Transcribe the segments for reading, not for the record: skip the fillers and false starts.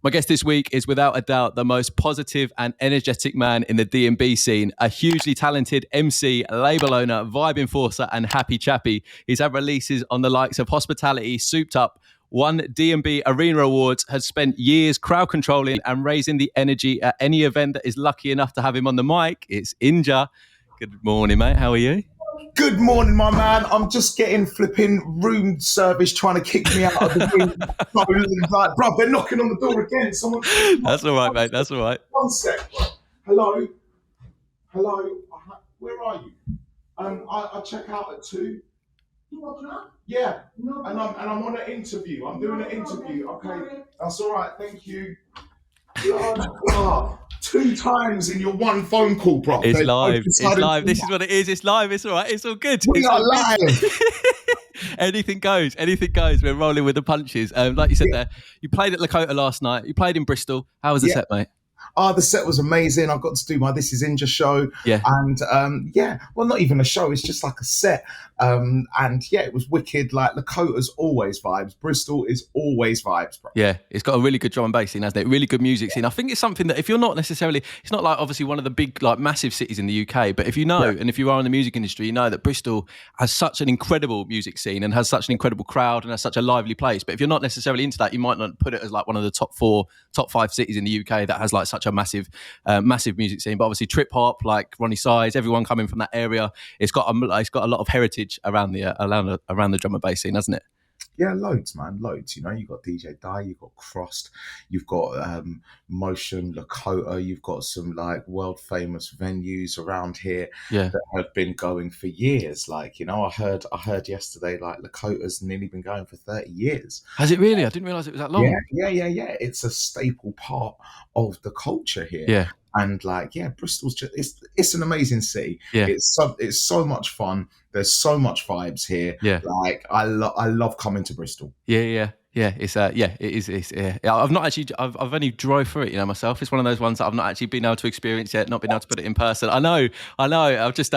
My guest this week is without a doubt the most positive and energetic man in the D&B scene, a hugely talented MC, label owner, vibe enforcer and happy chappy. He's had releases on the likes of Hospitality, Souped Up, won D&B Arena Awards, has spent years crowd controlling and raising the energy at any event that is lucky enough to have him on the mic. It's Inja. Good morning, mate. How are you? Good morning, my man. I'm just getting flipping room service trying to kick me out of the room. Like, bro, they're knocking on the door again. Someone. That's all right, mate. That's all right. One sec, bro. Hello. Where are you? I check out at 2. You walking up? Yeah. No. And I'm on an interview. I'm doing an interview. Okay. That's all right. Thank you. God. 2 times in your one phone call, bro. It's live. It's live. This is what it is. It's live. It's all right. It's all good. We are live. Anything goes. Anything goes. We're rolling with the punches. Like you said there, you played at Lakota last night. You played in Bristol. How was the set, mate? The set was amazing. I got to do my This Is Inja show. Yeah. And well, not even a show. It's just like a set. And yeah, it was wicked. Like Lakota's always vibes. Bristol is always vibes, bro. Yeah, it's got a really good drum and bass scene, hasn't it? Really good music scene. I think it's something that if you're not necessarily, it's not like obviously one of the big, like massive cities in the UK, but if you know, and if you are in the music industry, you know that Bristol has such an incredible music scene and has such an incredible crowd and has such a lively place. But if you're not necessarily into that, you might not put it as like one of the top 5 cities in the UK that has like such a massive music scene. But obviously trip hop, like Ronnie Size, everyone coming from that area, it's got a lot of heritage around the drum and bass scene, hasn't it? Yeah, loads, man, loads. You know, you've got DJ Die, you've got Crossed, you've got Motion, Lakota, you've got some like world famous venues around here that have been going for years. Like, you know, I heard yesterday like Lakota's nearly been going for 30 years. Has it really? I didn't realise it was that long. Yeah. It's a staple part of the culture here. Yeah. And like, Bristol's just it's an amazing city. Yeah. It's so much fun. There's so much vibes here. Yeah. Like I love coming to Bristol. Yeah. It's it is. I've not actually. I've only drove through it, you know, myself. It's one of those ones that I've not actually been able to experience yet. Not been able to put it in person. I know. I've just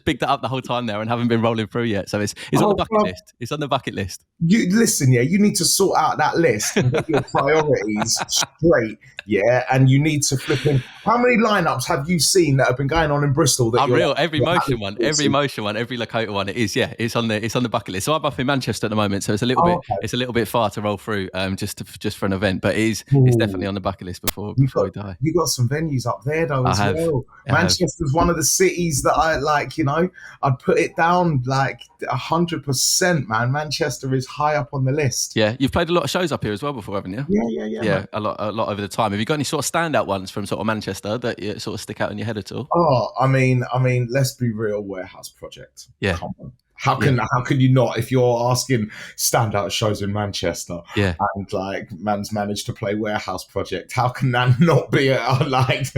picked that up the whole time there and haven't been rolling through yet. So it's on the bucket list. It's on the bucket list. You listen, you need to sort out that list and get your priorities straight. Yeah, and you need to flip in. How many lineups have you seen that have been going on in Bristol? That every Motion one, every Lakota one. It is. Yeah, it's on the bucket list. So I'm up in Manchester at the moment, so it's a little bit far to roll through just for an event, but it's definitely on the bucket list before we die. You got some venues up there though as well. Manchester's one of the cities that I like. You know, I'd put it down like 100%. Man, Manchester is high up on the list. Yeah, you've played a lot of shows up here as well before, haven't you? Yeah. Yeah, a lot over the time. Have you got any sort of standout ones from sort of Manchester that you sort of stick out in your head at all? Oh, I mean, let's be real. Warehouse Project. Yeah. Come on. How can you not, if you're asking standout shows in Manchester and like man's managed to play Warehouse Project, how can that not be like,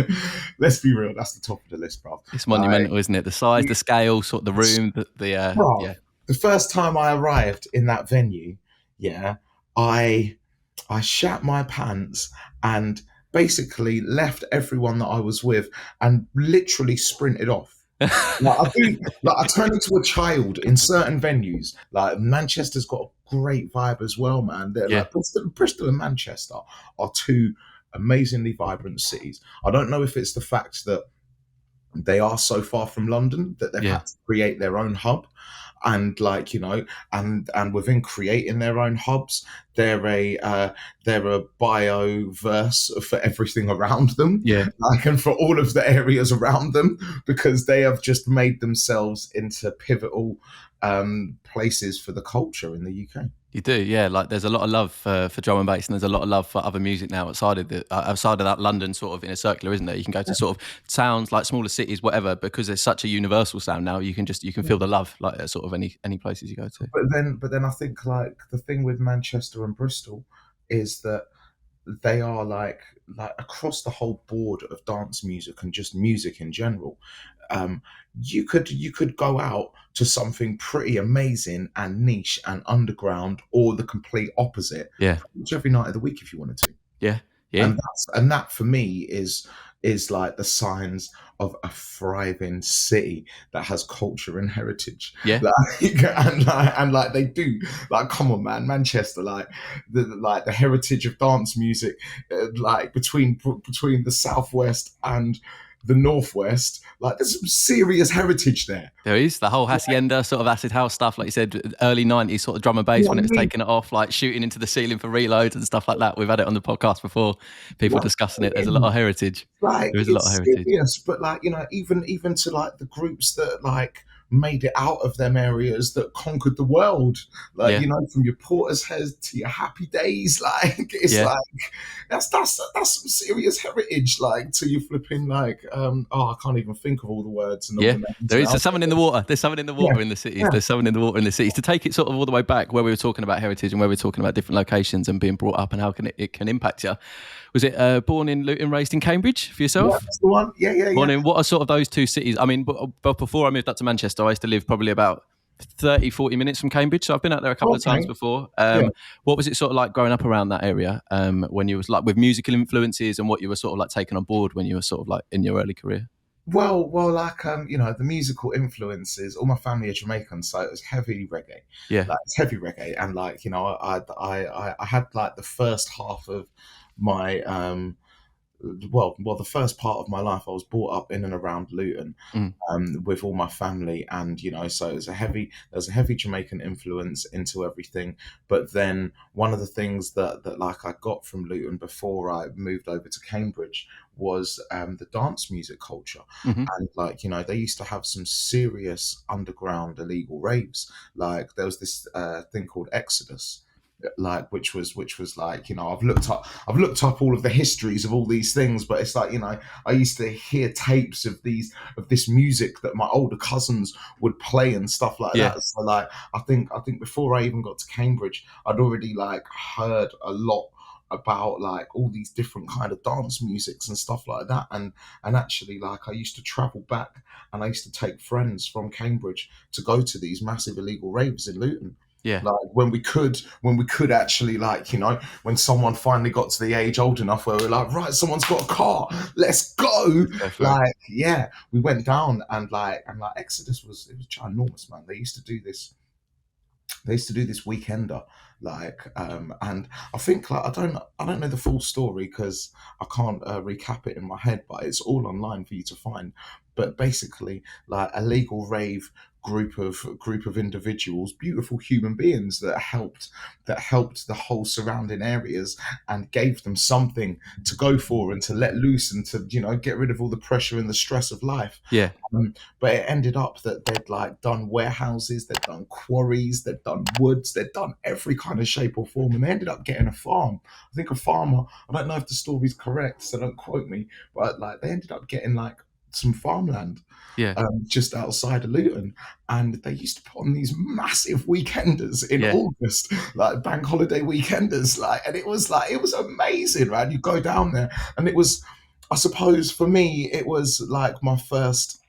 let's be real, that's the top of the list, bro. It's monumental, isn't it? The size, the scale, sort of the room, The first time I arrived in that venue, I shat my pants and basically left everyone that I was with and literally sprinted off. I turn into a child in certain venues. Like Manchester's got a great vibe as well, man. Like Bristol and Manchester are 2 amazingly vibrant cities. I don't know if it's the fact that they are so far from London that they've had to create their own hub. And like, you know, and within creating their own hubs, they're a bioverse for everything around them. Yeah. Like, and for all of the areas around them, because they have just made themselves into pivotal places for the culture in the UK. You do, yeah. Like there's a lot of love for drum and bass, and there's a lot of love for other music now outside of that London sort of inner circular, isn't there? You can go to sort of towns like smaller cities, whatever, because there's such a universal sound now. You can feel the love like at sort of any places you go to. But then I think like the thing with Manchester and Bristol is that they are like across the whole board of dance music and just music in general. You could go out to something pretty amazing and niche and underground, or the complete opposite. Yeah, every night of the week if you wanted to. Yeah. And that for me is is like the signs of a thriving city that has culture and heritage. Yeah. And they do, like, come on, man, Manchester, like the heritage of dance music, like between the southwest and the northwest, like there's some serious heritage there. There is the whole hacienda sort of acid house stuff, like you said, early 90s sort of drum and bass when it was taking it off, like shooting into the ceiling for reloads and stuff like that. We've had it on the podcast before, people discussing it. There's a lot of heritage. Like, there is a lot of heritage. Serious, but like, you know, even to like the groups that like made it out of them areas, that conquered the world, like, you know, from your Portishead to your Happy Days, like it's like that's some serious heritage, like, to you flipping like I can't even think of all the words and all the names. There's something in the water. There's something in the water in the cities. There's something in the water in the cities. To take it sort of all the way back where we were talking about heritage and where we were talking about different locations and being brought up and how it can impact you. Was it born in Luton, raised in Cambridge for yourself? Yeah, that's the one. Yeah. What are sort of those two cities? I mean, but before I moved up to Manchester, I used to live probably about 30, 40 minutes from Cambridge. So I've been out there a couple of times before. What was it sort of like growing up around that area when you was like with musical influences, and what you were sort of like taking on board when you were sort of like in your early career? Well, like you know, the musical influences. All my family are Jamaican, so it was heavy reggae. Yeah, like it's heavy reggae, and like, you know, I had like the first half of my the first part of my life, I was brought up in and around Luton, with all my family, and you know, so there's a heavy Jamaican influence into everything. But then one of the things that like I got from Luton before I moved over to Cambridge was the dance music culture, and like, you know, they used to have some serious underground illegal raves. Like there was this thing called Exodus, like which was like, you know, I've looked up all of the histories of all these things, but it's like, you know, I used to hear tapes of this music that my older cousins would play and stuff like that. So like I think before I even got to Cambridge, I'd already like heard a lot about like all these different kind of dance musics and stuff like that, and actually like I used to travel back and I used to take friends from Cambridge to go to these massive illegal raves in Luton. Yeah. Like when we could actually, like, you know, when someone finally got to the age old enough where we're like, right, someone's got a car, let's go. Like, yeah, we went down and Exodus was ginormous, man. They used to do this weekender, like, and I think like I don't know the full story because I can't recap it in my head, but it's all online for you to find. But basically, like a legal rave group of individuals, beautiful human beings that helped the whole surrounding areas and gave them something to go for and to let loose and to, you know, get rid of all the pressure and the stress of life. Yeah. But it ended up that they'd like done warehouses, they'd done quarries, they'd done woods, they'd done every kind of shape or form, and they ended up getting a farm. I think a farmer, I don't know if the story's correct, so don't quote me, but like they ended up getting like some farmland just outside of Luton, and they used to put on these massive weekenders in August, like bank holiday weekenders, like, and it was amazing, right? You go down there and it was, I suppose for me, it was like my first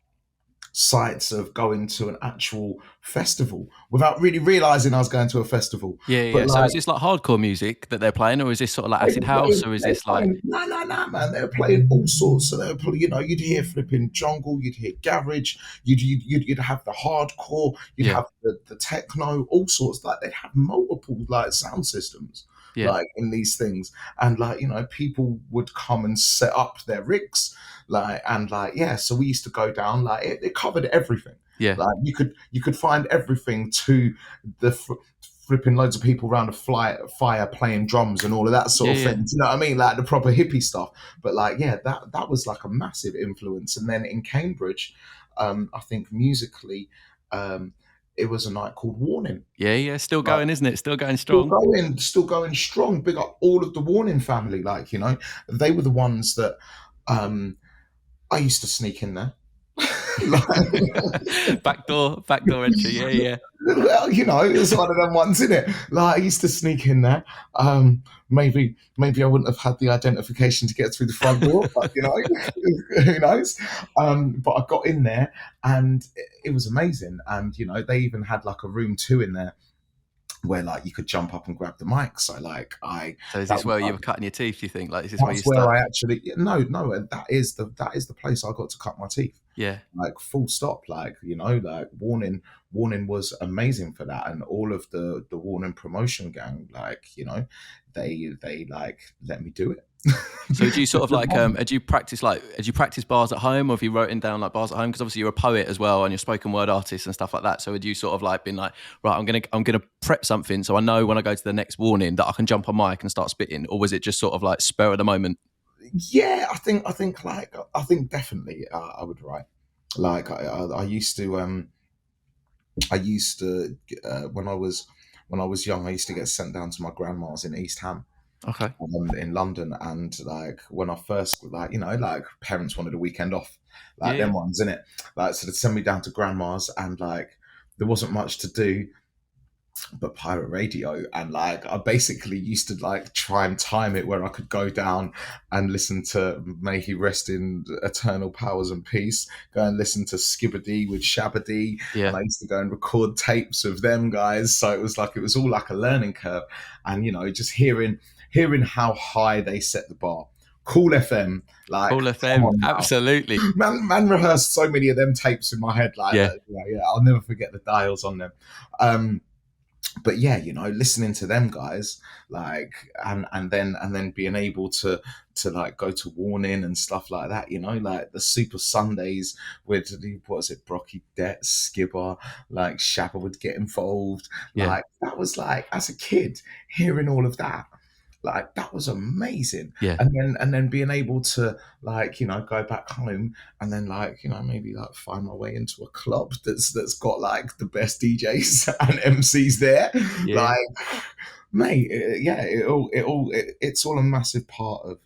sights of going to an actual festival without really realizing I was going to a festival. Yeah. But so is this like hardcore music that they're playing, or is this sort of like acid house, or is this like... No, man. They were playing all sorts. So they were, you know, you'd hear flipping jungle, you'd hear garage, you'd have the hardcore, you'd have the techno, all sorts. Like they'd have multiple like sound systems. Like in these things, and like, you know, people would come and set up their rigs, like, and like, so we used to go down, like it covered everything. Like you could find everything, to the flipping loads of people around a fire playing drums and all of that sort of thing. You know what I mean? Like the proper hippie stuff. But like, that was like a massive influence. And then in Cambridge, I think musically, it was a night called Warning. Yeah, still going, isn't it? Still going strong. Still going strong. Big up all of the Warning family. Like, you know, they were the ones that I used to sneak in there. backdoor entry. Yeah. Well, you know, it was one of them ones, isn't it? Like I used to sneak in there. Maybe I wouldn't have had the identification to get through the front door, but you know, who knows? But I got in there and it was amazing. And you know, they even had like a room 2 in there where like you could jump up and grab the mic. So like So is that this was where you like, were cutting your teeth? You think like is this where you that's where start? I actually no, that is the place I got to cut my teeth. Yeah, Like full stop. Like, you know, like Warning was amazing for that, and all of the Warning promotion gang, like, you know, they like let me do it. so do you sort of like had you practice bars at home, or have you written down like bars at home? Because obviously you're a poet as well and you're a spoken word artist and stuff like that. So had you sort of like been like, right, I'm gonna prep something so I know when I go to the next Warning that I can jump on mic and start spitting? Or was it just sort of like spur of the moment? Yeah, I think definitely I would write. Like I used to when I was young, I used to get sent down to my grandma's in East Ham, Okay. in London, and like when I first, like, you know, like parents wanted a weekend off, like Yeah. them ones, innit? Like, so they'd send me down to grandma's, and like there wasn't much to do but pirate radio, and like I basically used to like try and time it where I could go down and listen to May He Rest in Eternal Powers and Peace, go and listen to Skibbity with Shabby, and Yeah. I used to go and record tapes of them guys. So it was all like a learning curve, and you know, just hearing how high they set the bar. Cool FM, like, Cool come FM, on now. absolutely. Man rehearsed so many of them tapes in my head, like, Yeah. yeah, I'll never forget the dials on them. But yeah, you know, listening to them guys, like, and then being able to like go to Warning and stuff like that, you know, like the Super Sundays with what was it, Brocky Det, Skibber, like Shabba would get involved. Yeah. Like that was like, as a kid, hearing all of that, like that was amazing. Yeah. And then being able to, like, you know, go back home and then, like, you know, maybe like find my way into a club that's got like the best DJs and MCs there. Yeah. Like, mate, yeah, it's all a massive part of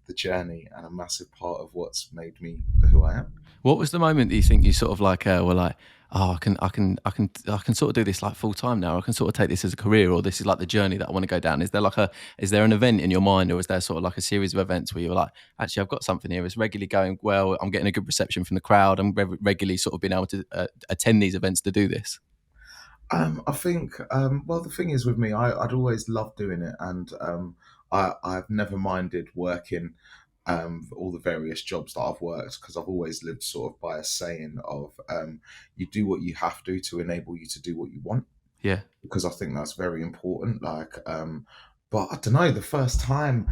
the journey, and a massive part of what's made me who I am. What was the moment that you think you sort of like were like, oh, I can sort of do this like full time now. I can sort of take this as a career, or this is like the journey that I want to go down. Is there an event in your mind, or is there sort of like a series of events where you're like, actually, I've got something here. It's regularly going well. I'm getting a good reception from the crowd. I'm regularly sort of being able to attend these events to do this. I think, well, the thing is with me, I'd always loved doing it, and I've never minded working all the various jobs that I've worked, because I've always lived sort of by a saying of you do what you have to enable you to do what you want, Yeah. because I think that's very important. Like, but I don't know, the first time,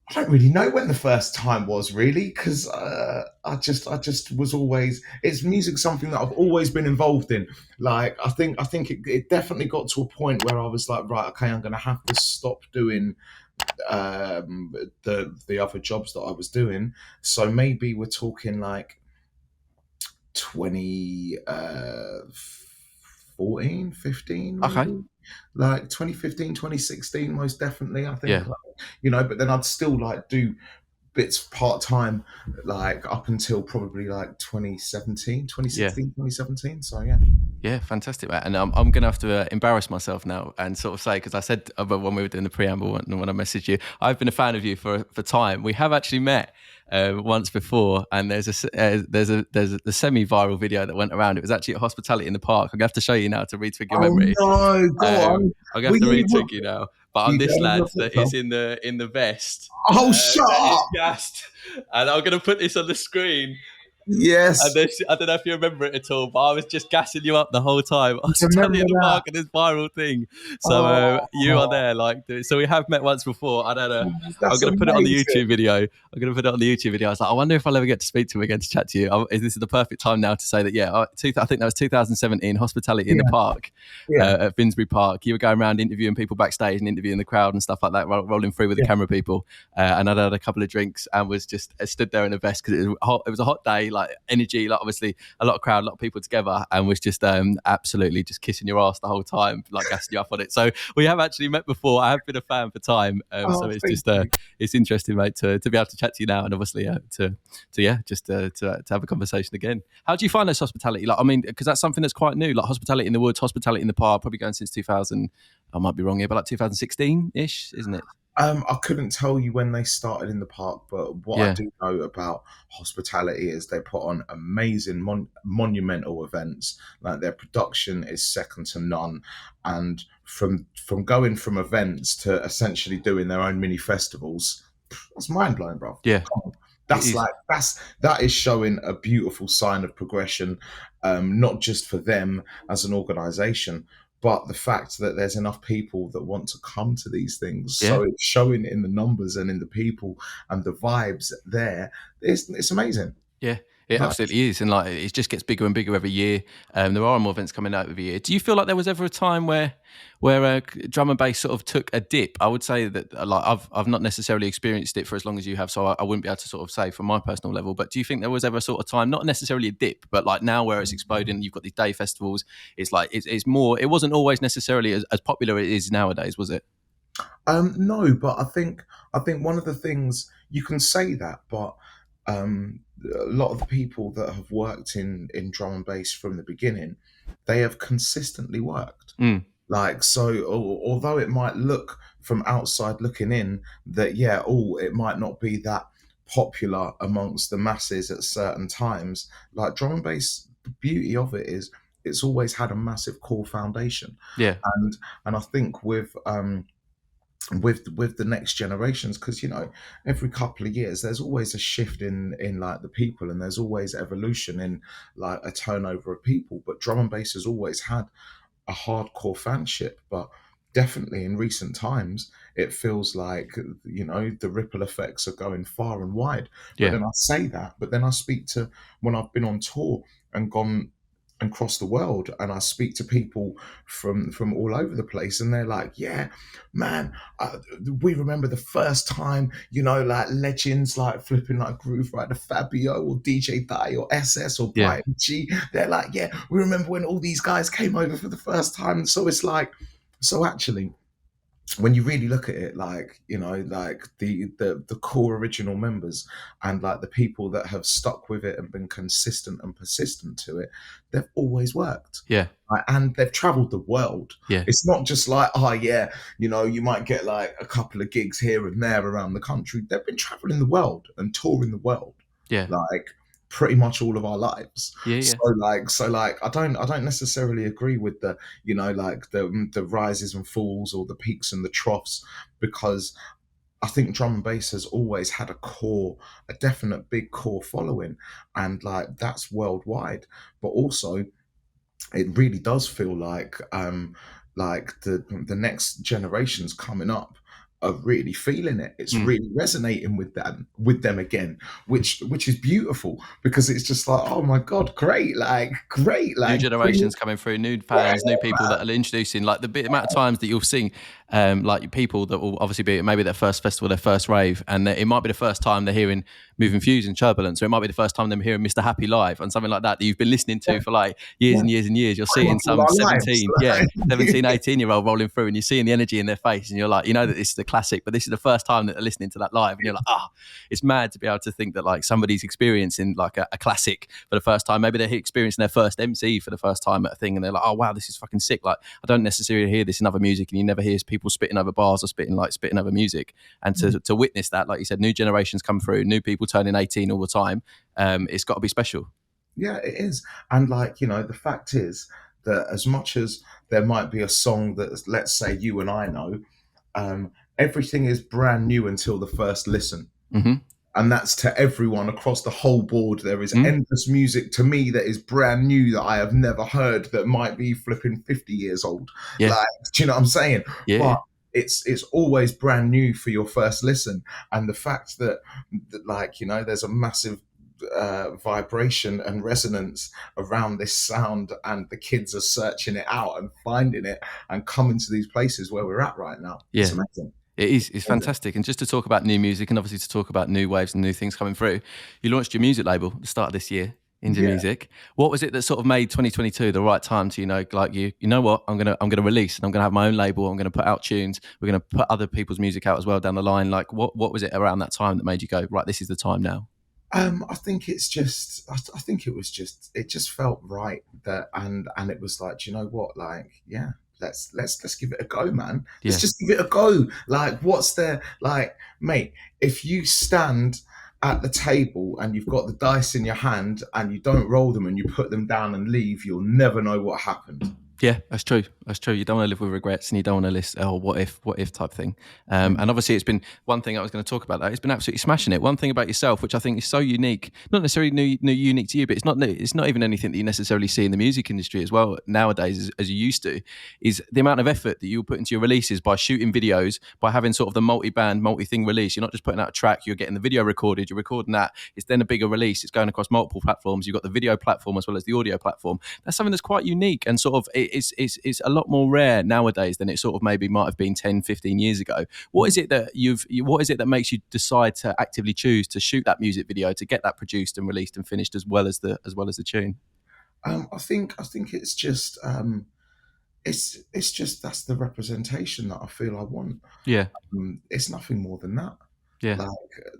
I don't really know when the first time was, really, because I just was always, it's music, something that I've always been involved in. Like I think it definitely got to a point where I was like, right, okay, I'm going to have to stop doing the other jobs that I was doing. So maybe we're talking like 2014, 15, maybe. Okay. Like 2015, 2016, most definitely, I think. Yeah. Like, you know, but then I'd still like do bits part time, like up until probably like 2017, 2016, 2017. So yeah. Yeah, fantastic, mate. And I'm going to have to embarrass myself now and sort of say, because I said when we were doing the preamble, when I messaged you, I've been a fan of you for time. We have actually met once before, and there's a semi-viral video that went around. It was actually at Hospitality in the Park. I'm going to have to show you now to retwig your memory. No, go on. I'm going to have to retwig you now. But I'm this lad that is in the vest. Oh, shut up! Gassed. And I'm going to put this on the screen. Yes. And I don't know if you remember it at all, but I was just gassing you up the whole time. I was telling you in the park and this viral thing. So you are there, like. So we have met once before. I'm going to put it on the YouTube video. I'm going to put it on the YouTube video. I was like, I wonder if I'll ever get to speak to him again to chat to you. This is the perfect time now to say that. Yeah, I think that was 2017, Hospitality in the Park at Finsbury Park. You were going around interviewing people backstage and interviewing the crowd and stuff like that, rolling through with the camera people. And I'd had a couple of drinks and was just stood there in a vest because it was a hot day. Like energy, like obviously a lot of crowd, a lot of people together, and was just absolutely just kissing your ass the whole time, like gassing you up on it. So we have actually met before. I have been a fan for time, so it's just it's interesting, mate, to be able to chat to you now, and obviously to have a conversation again. How do you find this hospitality? Like, I mean, because that's something that's quite new, like hospitality in the woods, hospitality in the park, probably going since 2000. I might be wrong here, but like 2016 ish, isn't it? I couldn't tell you when they started in the park, but what I Yeah, do know about hospitality is they put on amazing monumental events. Like their production is second to none, and from going from events to essentially doing their own mini festivals, that's mind blowing, bro. yeah, Come on. it That's is. like that is showing a beautiful sign of progression, not just for them as an organization, but the fact that there's enough people that want to come to these things. Yeah. So it's showing in the numbers and in the people and the vibes there. It's amazing. Yeah, it Like, absolutely is, and like it just gets bigger and bigger every year. There are more events coming out every year. Do you feel like there was ever a time where drum and bass sort of took a dip? I would say that like I've not necessarily experienced it for as long as you have, so I wouldn't be able to sort of say from my personal level. But do you think there was ever a sort of time, not necessarily a dip, but like now where it's exploding, you've got these day festivals. It's like it's more. It wasn't always necessarily as popular as it is nowadays, was it? no, but I think one of the things you can say that, but a lot of the people that have worked in drum and bass from the beginning, they have consistently worked. Mm, Like so, although it might look from outside looking in that yeah, oh, it might not be that popular amongst the masses at certain times. Like drum and bass, the beauty of it is it's always had a massive core foundation, yeah, and I think with the next generations, because every couple of years there's always a shift in like the people, and there's always evolution in like a turnover of people, but drum and bass has always had a hardcore fanship. But definitely in recent times it feels like the ripple effects are going far and wide. But yeah, then I say that, but then I speak to, when I've been on tour and gone and cross the world, and I speak to people from all over the place, and they're like, yeah, man, we remember the first time, like legends like flipping like Groove Rider Fabio or DJ Thai or SS or yeah, Brian G. They're like, yeah, we remember when all these guys came over for the first time. So it's like, so actually, when you really look at it, like like the core original members and like the people that have stuck with it and been consistent and persistent to it, they've always worked. yeah, Like, and they've traveled the world. yeah, It's not just like, oh yeah, you might get like a couple of gigs here and there around the country. They've been traveling the world and touring the world, yeah, like pretty much all of our lives. yeah, So yeah, like I don't necessarily agree with the like the rises and falls or the peaks and the troughs, because I think drum and bass has always had a definite big core following, and like that's worldwide. But also it really does feel like the next generations coming up are really feeling it. It's mm. really resonating with them again, which is beautiful, because it's just like, oh my god, great, New like bring generations coming through, new yeah, fans, new people that are introducing. Like the bit amount of times that you'll see, like people that will obviously be maybe their first festival, their first rave, and it might be the first time they're hearing Moving Fuse and Turbulence, or it might be the first time they're hearing Mr. Happy live and something like that that you've been listening to for like years yeah, and years and years. You're pretty seeing much all some our lives. 17, yeah, 17, 18-year-old rolling through, and you're seeing the energy in their face, and you're like, that this is the classic, but this is the first time that they're listening to that live, and you're like, it's mad to be able to think that like somebody's experiencing like a classic for the first time. Maybe they're experiencing their first MC for the first time at a thing, and they're like, oh wow, this is fucking sick. Like I don't necessarily hear this in other music, and you never hear people spitting over bars or spitting over music. And to witness that, like you said, new generations come through, new people turning 18 all the time. It's got to be special. Yeah, it is. And like, the fact is that as much as there might be a song that, let's say, you and I know, everything is brand new until the first listen. Mm-hmm. And that's to everyone across the whole board. There is Mm. endless music to me that is brand new that I have never heard, that might be flipping 50 years old. Yeah, Like, do you know what I'm saying? yeah, But it's always brand new for your first listen. And the fact that like, there's a massive vibration and resonance around this sound, and the kids are searching it out and finding it and coming to these places where we're at right now. It's yeah. amazing. It is. It's fantastic. And just to talk about new music, and obviously to talk about new waves and new things coming through, you launched your music label at the start of this year, Inja Yeah. Music. What was it that sort of made 2022 the right time to, like you know what, I'm gonna release, and I'm gonna have my own label. I'm gonna put out tunes. We're gonna put other people's music out as well down the line. Like what was it around that time that made you go, right, this is the time now? I think it's just. I think it was just. It just felt right that, and it was like, do you know what? Like, yeah, let's give it a go, man. Let's Yeah. just give it a go. Like, what's there? Like, mate, if you stand at the table and you've got the dice in your hand and you don't roll them and you put them down and leave, you'll never know what happened. Yeah, that's true. That's true. You don't want to live with regrets, and you don't want to list, oh, what if type thing. And obviously, it's been one thing I was going to talk about. That it's been absolutely smashing it. One thing about yourself, which I think is so unique, not necessarily unique to you, but it's not even anything that you necessarily see in the music industry as well nowadays as you used to. Is the amount of effort that you put into your releases by shooting videos, by having sort of the multi-band, multi-thing release. You're not just putting out a track. You're getting the video recorded. You're recording that. It's then a bigger release. It's going across multiple platforms. You've got the video platform as well as the audio platform. That's something that's quite unique and sort of it's a lot more rare nowadays than it sort of maybe might have been 10, 15 years ago. What is it that what is it that makes you decide to actively choose to shoot that music video, to get that produced and released and finished as well as the tune? I think it's just it's just that's the representation that I feel I want. Yeah. It's nothing more than that. Yeah.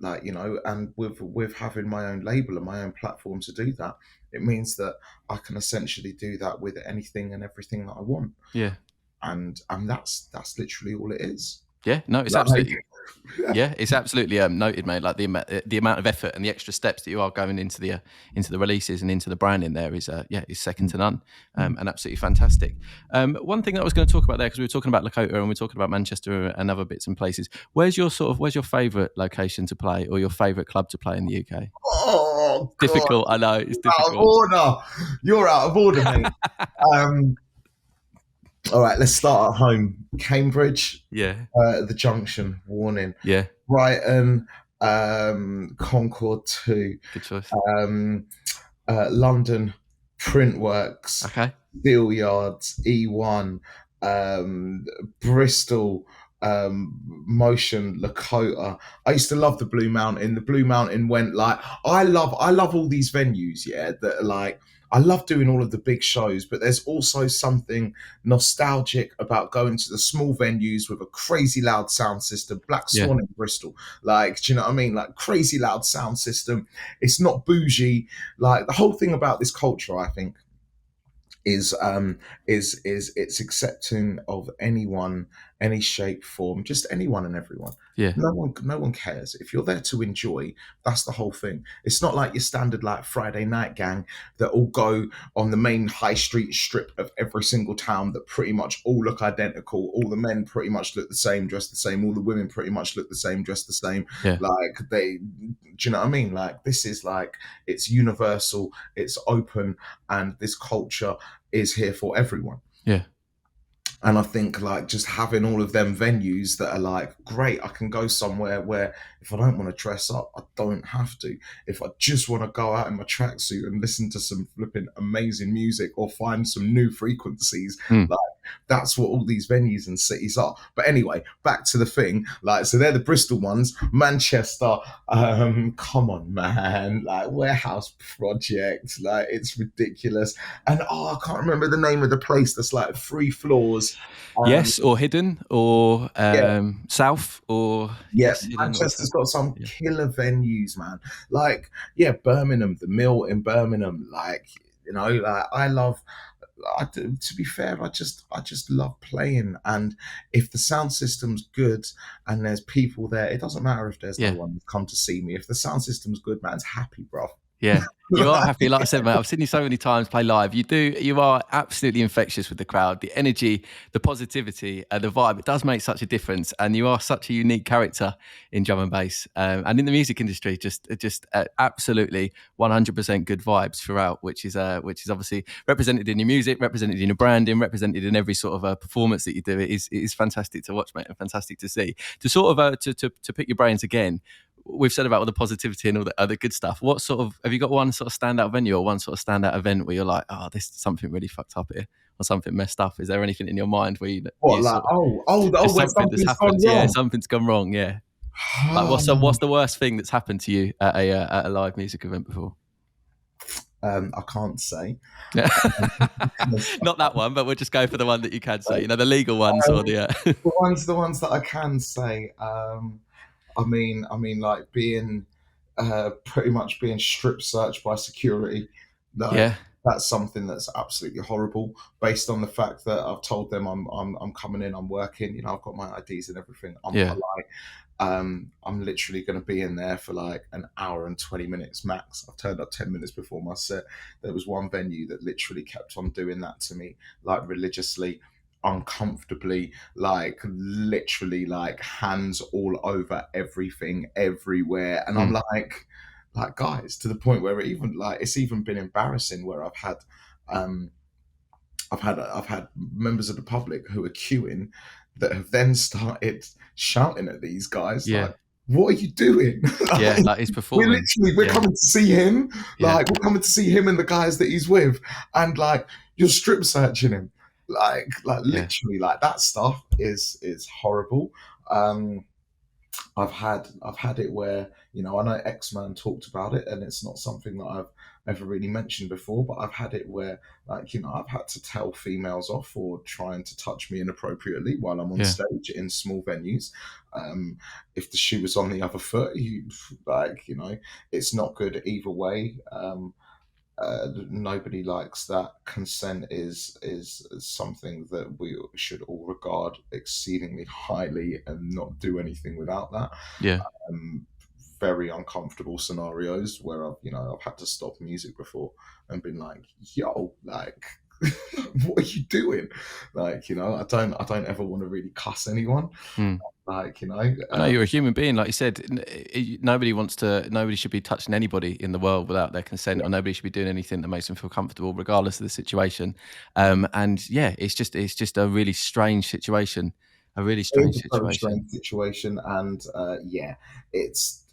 Like and with having my own label and my own platform to do that, it means that I can essentially do that with anything and everything that I want. Yeah. And that's literally all it is. Yeah, no, it's absolutely. Yeah, it's absolutely noted, mate. Like the amount of effort and the extra steps that you are going into the releases and into the branding there is is second to none, and absolutely fantastic. One thing that I was going to talk about there, because we were talking about Lakota and we were talking about Manchester and other bits and places. Where's your favourite location to play, or your favourite club to play in the UK? Oh, God. Difficult, I know. It's difficult. Out of order. You're out of order, mate. All right, let's start at home. Cambridge, the Junction, Warning, Brighton, Concord 2, good choice. London, Printworks, Steel Yards, E1, Bristol, Motion, Lakota. I used to love the Blue Mountain. The Blue Mountain went like I love all these venues, that are like I love doing all of the big shows, but there's also something nostalgic about going to the small venues with a crazy loud sound system. Black Swan in Bristol, like, do you know what I mean? Like, crazy loud sound system. It's not bougie. Like, the whole thing about this culture, I think, is it's accepting of anyone, any shape, form, just anyone and everyone. Yeah. No one cares. If you're there to enjoy, that's the whole thing. It's not like your standard like Friday night gang that all go on the main high street strip of every single town that pretty much all look identical. All the men pretty much look the same, dressed the same. All the women pretty much look the same, dressed the same. Yeah. Like, do you know what I mean? Like, this is like, it's universal, it's open, and this culture is here for everyone. Yeah. And I think like just having all of them venues that are like, great, I can go somewhere where if I don't want to dress up, I don't have to. If I just want to go out in my tracksuit and listen to some flipping amazing music or find some new frequencies, like, that's what all these venues and cities are. But anyway, back to the thing. Like, so they're the Bristol ones. Manchester, come on, man. Like, Warehouse Project. Like, it's ridiculous. And I can't remember the name of the place that's like 3 floors. Yes, or Hidden, or South, or Manchester's got some killer venues, man. Like, Birmingham, the Mill in Birmingham. Like, like to be fair, I just love playing, and if the sound system's good and there's people there, it doesn't matter if there's no one come to see me. If the sound system's good, man's happy, bro. Yeah, you are happy. Like I said, mate, I've seen you so many times play live. You are absolutely infectious with the crowd. The energy, the positivity, the vibe, it does make such a difference. And you are such a unique character in drum and bass, and in the music industry. Just absolutely 100% good vibes throughout, which is obviously represented in your music, represented in your branding, represented in every sort of performance that you do. It is fantastic to watch, mate, and fantastic to see. To sort of to pick your brains again. We've said about all the positivity and all the other good stuff. What sort of, have you got one sort of standout venue or one sort of standout event where you're like, oh, this is something really fucked up here, or something messed up? Is there anything in your mind where something that's happened? Yeah, something's gone wrong. Yeah. Like what's the worst thing that's happened to you at a live music event before? I can't say. Not that one, but we'll just go for the one that you can say. The legal ones or the ones that I can say. I mean, like being pretty much being strip searched by security. Like, that's something that's absolutely horrible, based on the fact that I've told them I'm coming in, I'm working, I've got my IDs and everything. I'm Yeah. polite. I'm literally going to be in there for like an hour and 20 minutes max. I've turned up 10 minutes before my set. There was one venue that literally kept on doing that to me, like religiously, uncomfortably, like literally, like hands all over everything, everywhere. And I'm like guys, to the point where it's even been embarrassing, where um I've had members of the public who are queuing that have then started shouting at these guys Yeah. like, "What are you doing?" Yeah, like he's performing. We're coming to see him. Yeah. Like we're coming to see him and the guys that he's with, and like you're strip searching him. Like Yeah. literally, like that stuff is horrible. Um, I've had it where, I know XMen talked about it, and it's not something that I've ever really mentioned before, but I've had it where, like, I've had to tell females off for trying to touch me inappropriately while I'm on Yeah. stage in small venues. If the shoe was on the other foot, it's not good either way. Nobody likes that. Consent is something that we should all regard exceedingly highly and not do anything without that. Yeah. Very uncomfortable scenarios where I've had to stop music before and been like, yo, like what are you doing? Like, I don't ever want to really cuss anyone. Like, I know you're a human being, like you said. Nobody should be touching anybody in the world without their consent, or nobody should be doing anything that makes them feel comfortable, regardless of the situation. And yeah, it's just a really strange situation, a really strange it's a very situation. strange situation, and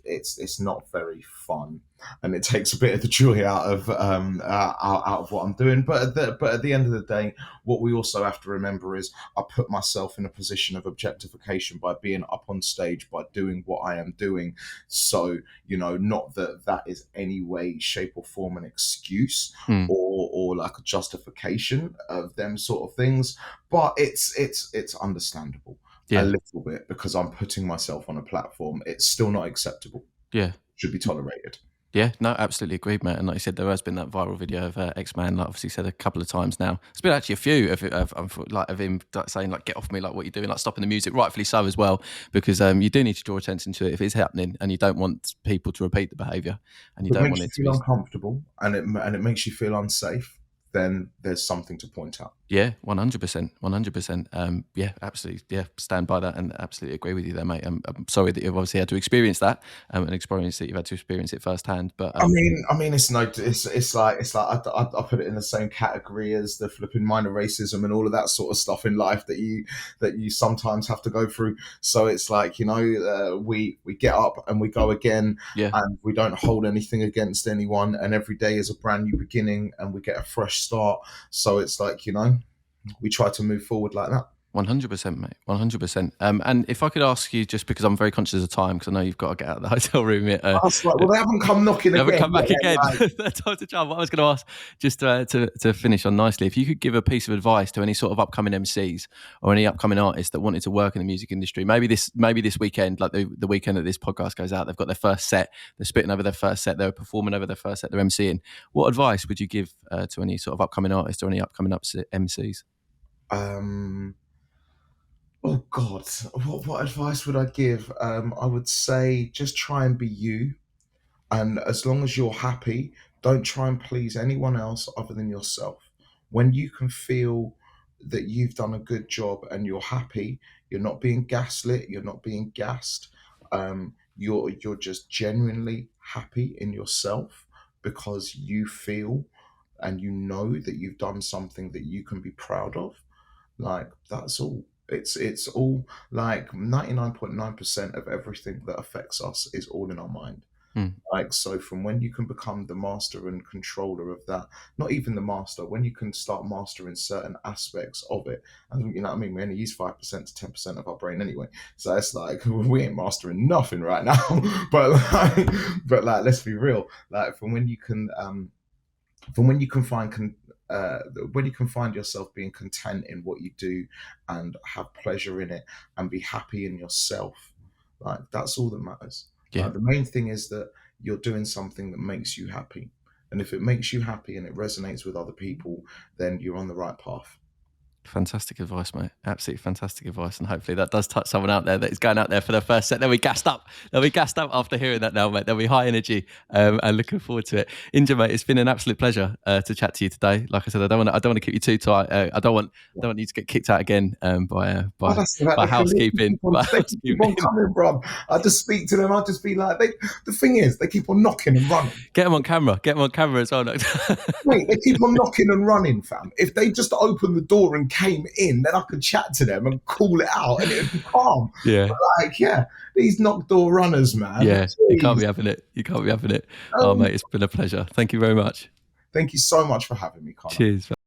it's not very fun, and it takes a bit of the joy out of what I'm doing. But at the end of the day, what we also have to remember is I put myself in a position of objectification by being up on stage, by doing what I am doing. So not that is any way, shape, or form an excuse or like a justification of them sort of things, but it's understandable. A little bit, because I'm putting myself on a platform. It's still not acceptable. Yeah. Should be tolerated. Yeah, no, absolutely agreed, mate. And like you said, there has been that viral video of XMen, like obviously said a couple of times now. It's been actually a few of him saying like, "Get off me!" Like, what you're doing, like stopping the music, rightfully so as well, because you do need to draw attention to it if it's happening, and you don't want people to repeat the behaviour, and you don't want it to feel be uncomfortable, and it makes you feel unsafe. Then there's something to point out. Yeah, 100%, 100%. Yeah, absolutely. Yeah, stand by that and absolutely agree with you there, mate. I'm sorry that you've obviously had to experience that, and experience that you've had to experience it firsthand. But I mean, it's like I put it in the same category as the flipping minor racism and all of that sort of stuff in life that you sometimes have to go through. So it's like we get up and we go again, and we don't hold anything against anyone, and every day is a brand new beginning, and we get a fresh start. So it's like we try to move forward like that. 100%, mate. 100%. And if I could ask you, just because I'm very conscious of time, because I know you've got to get out of the hotel room. That's right. Well, they haven't come knocking again. They haven't come back again. Like... Time to jump. What I was going to ask, just to finish on nicely, if you could give a piece of advice to any sort of upcoming MCs or any upcoming artists that wanted to work in the music industry, maybe this weekend, like the weekend that this podcast goes out, they've got their first set, they're spitting over their first set, they're performing over their first set, they're MCing. What advice would you give to any sort of upcoming artists or any upcoming MCs? Oh God, what advice would I give? I would say just try and be you, and as long as you're happy, don't try and please anyone else other than yourself. When you can feel that you've done a good job and you're happy, you're not being gaslit, you're not being gassed. You're just genuinely happy in yourself because you feel and you know that you've done something that you can be proud of. Like that's all. It's all, like 99.9% of everything that affects us is all in our mind. Like, so from when you can become the master and controller of that, not even the master, when you can start mastering certain aspects of it, and you know what I mean, we only use 5% to 10% of our brain anyway, so it's like we ain't mastering nothing right now. but like let's be real, like from when you can find when you can find yourself being content in what you do and have pleasure in it and be happy in yourself, like that's all that matters. Yeah. The main thing is that you're doing something that makes you happy, And if it makes you happy and it resonates with other people, then you're on the right path. Fantastic advice, mate. Absolutely fantastic advice. And hopefully that does touch someone out there that is going out there for their first set. They'll be gassed up. They'll be gassed up after hearing that now, mate. They'll be high energy and looking forward to it. Inja, mate, it's been an absolute pleasure to chat to you today. Like I said, I don't want to keep you too tight. I don't want you to get kicked out again by housekeeping. They keep on coming, bro. I just speak to them. I'll just be like, the thing is, they keep on knocking and running. Get them on camera. Get them on camera as well. Wait, they keep on knocking and running, fam. If they just opened the door and came in, then I could chat to them and call it out and it'd be calm. Yeah. But like, yeah, these knock door runners, man. Yeah, Jeez. you can't be having it. You can't be having it. Oh, mate, it's been a pleasure. Thank you very much. Thank you so much for having me, Connor. Cheers.